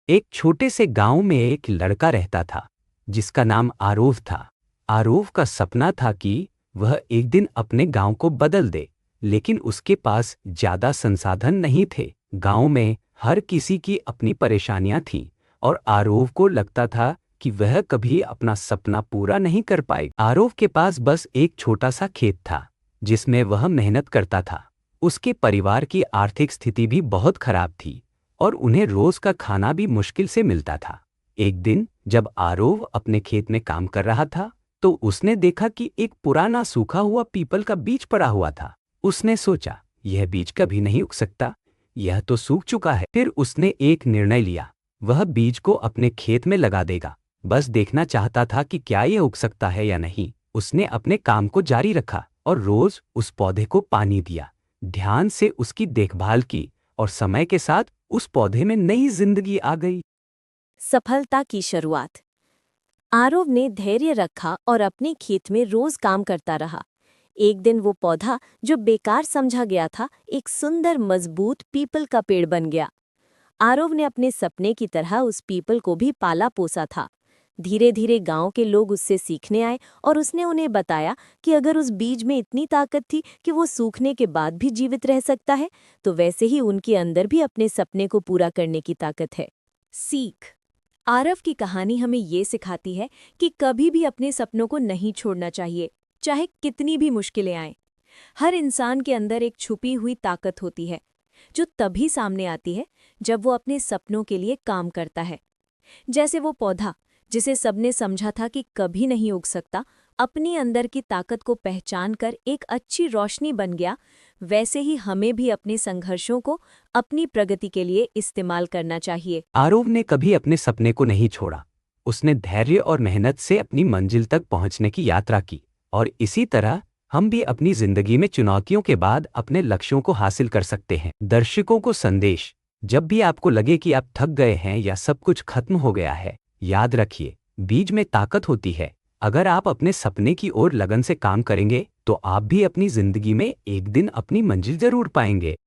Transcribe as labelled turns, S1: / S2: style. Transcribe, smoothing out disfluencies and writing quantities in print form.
S1: एक छोटे से गांव में एक लड़का रहता था जिसका नाम आरोव था। आरोव का सपना था कि वह एक दिन अपने गांव को बदल दे, लेकिन उसके पास ज्यादा संसाधन नहीं थे। गांव में हर किसी की अपनी परेशानियां थीं और आरोव को लगता था कि वह कभी अपना सपना पूरा नहीं कर पाएगा। आरोव के पास बस एक छोटा सा खेत था जिसमें वह मेहनत करता था। उसके परिवार की आर्थिक स्थिति भी बहुत खराब थी और उन्हें रोज का खाना भी मुश्किल से मिलता था। एक दिन जब आरोव अपने खेत में काम कर रहा था तो उसने देखा कि एक पुराना सूखा हुआ पीपल का बीज पड़ा हुआ था। उसने सोचा, यह बीज कभी नहीं उग सकता, यह तो सूख चुका है। फिर उसने एक निर्णय लिया, वह बीज को अपने खेत में लगा देगा। बस देखना चाहता था कि क्या यह उग सकता है या नहीं। उसने अपने काम को जारी रखा और रोज उस पौधे को पानी दिया, ध्यान से उसकी देखभाल की और समय के साथ उस पौधे में नई जिंदगी आ गई।
S2: सफलता की शुरुआत। आरव ने धैर्य रखा और अपने खेत में रोज काम करता रहा। एक दिन वो पौधा जो बेकार समझा गया था, एक सुंदर मजबूत पीपल का पेड़ बन गया। आरव ने अपने सपने की तरह उस पीपल को भी पाला पोसा था। धीरे धीरे गांव के लोग उससे सीखने आए और उसने उन्हें बताया कि अगर उस बीज में इतनी ताकत थी कि वो सूखने के बाद भी जीवित रह सकता है, तो वैसे ही उनके अंदर भी अपने सपने को पूरा करने की ताकत है। सीख। आरव की कहानी हमें ये सिखाती है कि कभी भी अपने सपनों को नहीं छोड़ना चाहिए, चाहे कितनी भी मुश्किलें आएं। हर इंसान के अंदर एक छुपी हुई ताकत होती है जो तभी सामने आती है जब वो अपने सपनों के लिए काम करता है। जैसे वो पौधा जिसे सबने समझा था कि कभी नहीं उग सकता, अपनी अंदर की ताकत को पहचान कर एक अच्छी रोशनी बन गया, वैसे ही हमें भी अपने संघर्षों को अपनी प्रगति के लिए इस्तेमाल करना चाहिए।
S1: आरोव ने कभी अपने सपने को नहीं छोड़ा। उसने धैर्य और मेहनत से अपनी मंजिल तक पहुंचने की यात्रा की और इसी तरह हम भी अपनी जिंदगी में चुनौतियों के बाद अपने लक्ष्यों को हासिल कर सकते हैं। दर्शकों को संदेश, जब भी आपको लगे कि आप थक गए हैं या सब कुछ खत्म हो गया है, याद रखिए, बीज में ताकत होती है। अगर आप अपने सपने की ओर लगन से काम करेंगे तो आप भी अपनी जिंदगी में एक दिन अपनी मंजिल जरूर पाएंगे।